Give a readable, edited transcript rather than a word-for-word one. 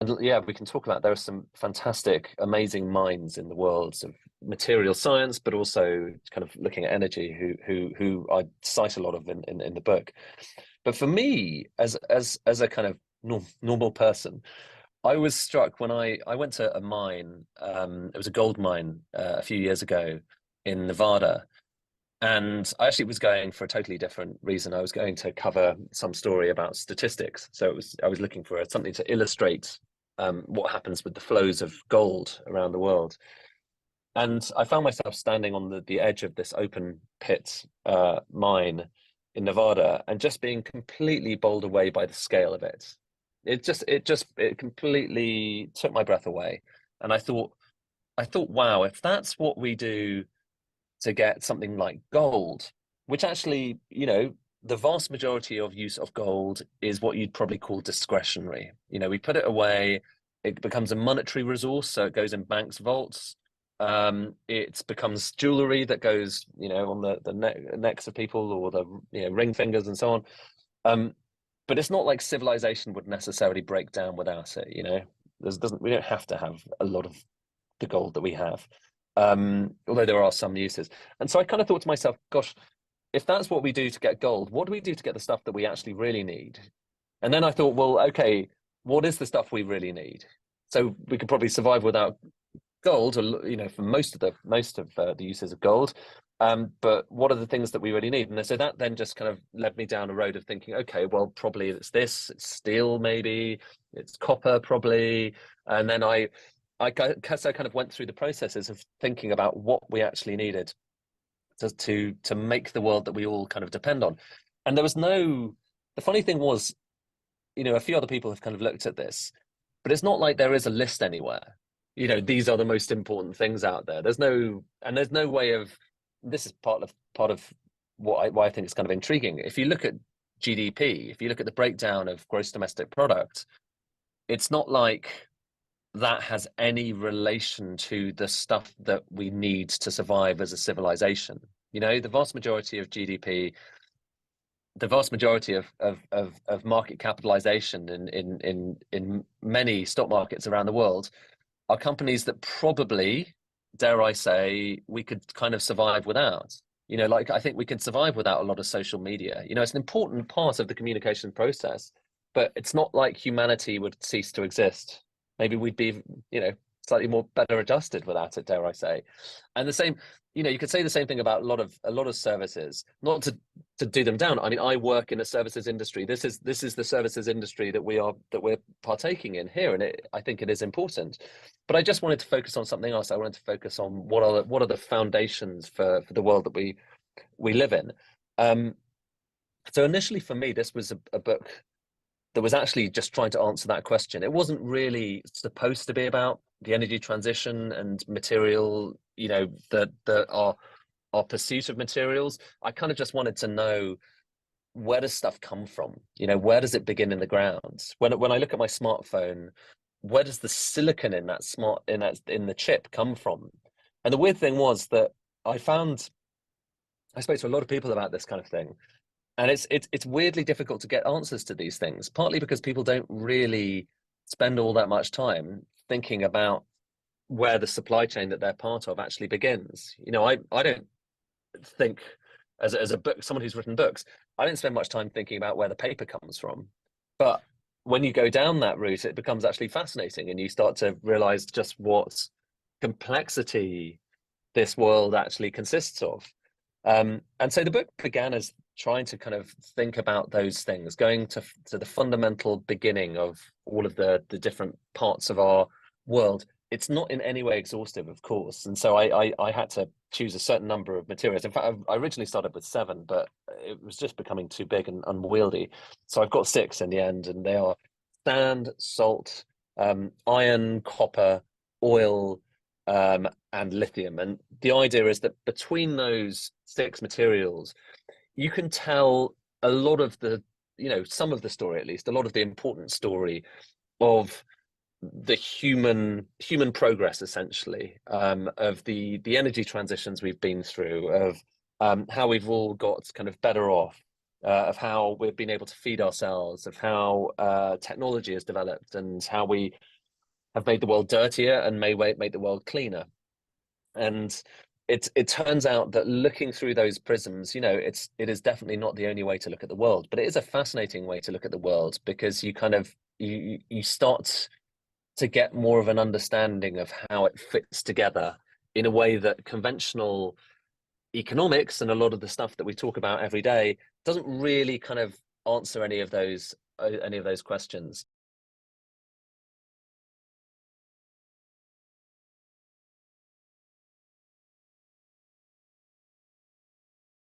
And yeah, we can talk about, there are some fantastic, amazing minds in the worlds of material science, but also kind of looking at energy, who I cite a lot of in the book. But for me, as a kind of normal person, I was struck when I went to a mine. It was a gold mine a few years ago in Nevada. And I actually was going for a totally different reason. I was going to cover some story about statistics. So I was looking for something to illustrate what happens with the flows of gold around the world. And I found myself standing on the edge of this open pit mine in Nevada, and just being completely bowled away by the scale of it. It completely took my breath away. And I thought, wow, if that's what we do to get something like gold, which actually, the vast majority of use of gold is what you'd probably call discretionary. We put it away, it becomes a monetary resource, so it goes in banks' vaults. It becomes jewelry that goes, on the necks of people, or the ring fingers and so on. But it's not like civilization would necessarily break down without it. We don't have to have a lot of the gold that we have. Although there are some uses. And so I kind of thought to myself, gosh, if that's what we do to get gold, what do we do to get the stuff that we actually really need? And then I thought, well, okay, what is the stuff we really need? So we could probably survive without gold, or for most of the uses of gold. But what are the things that we really need? And so that then just kind of led me down a road of thinking, okay, well, probably it's steel, maybe it's copper, probably. And then I kind of went through the processes of thinking about what we actually needed to make the world that we all kind of depend on. And the funny thing was, a few other people have kind of looked at this, but it's not like there is a list anywhere. These are the most important things out there. There's no way of, this is part of why I think it's kind of intriguing. If you look at GDP, if you look at the breakdown of gross domestic product, it's not like that has any relation to the stuff that we need to survive as a civilization. The vast majority of GDP, the vast majority of market capitalization in many stock markets around the world are companies that probably, dare I say, we could kind of survive without. Like I think we could survive without a lot of social media. It's an important part of the communication process, but it's not like humanity would cease to exist. Maybe we'd be, slightly more better adjusted without it, dare I say. And the same, you could say the same thing about a lot of services, not to do them down. I mean, I work in a services industry. This is the services industry that we're partaking in here, and I think it is important. But I just wanted to focus on something else. I wanted to focus on what are the foundations for the world that we live in. So initially for me, this was a book that was actually just trying to answer that question. It wasn't really supposed to be about the energy transition and material, our pursuit of materials. I kind of just wanted to know, where does stuff come from? Where does it begin in the ground? When I look at my smartphone, where does the silicon in the chip come from? And the weird thing was that I spoke to a lot of people about this kind of thing. And it's weirdly difficult to get answers to these things, partly because people don't really spend all that much time thinking about where the supply chain that they're part of actually begins. I don't think, as a book, someone who's written books, I don't spend much time thinking about where the paper comes from. But when you go down that route, it becomes actually fascinating, and you start to realize just what complexity this world actually consists of. And so the book began as trying to kind of think about those things, going to the fundamental beginning of all of the different parts of our world. It's not in any way exhaustive, of course. And so I had to choose a certain number of materials. In fact, I originally started with 7, but it was just becoming too big and unwieldy. So I've got 6 in the end, and they are sand, salt, iron, copper, oil, and lithium. And the idea is that between those 6 materials, you can tell a lot of some of the story, at least, a lot of the important story of the human progress, essentially, of the energy transitions we've been through, of how we've all got kind of better off, of how we've been able to feed ourselves, of how technology has developed, and how we have made the world dirtier and may make the world cleaner. And it turns out that looking through those prisms, you know, it is definitely not the only way to look at the world, but it is a fascinating way to look at the world, because you kind of you start to get more of an understanding of how it fits together in a way that conventional economics and a lot of the stuff that we talk about every day doesn't really kind of answer any of those questions.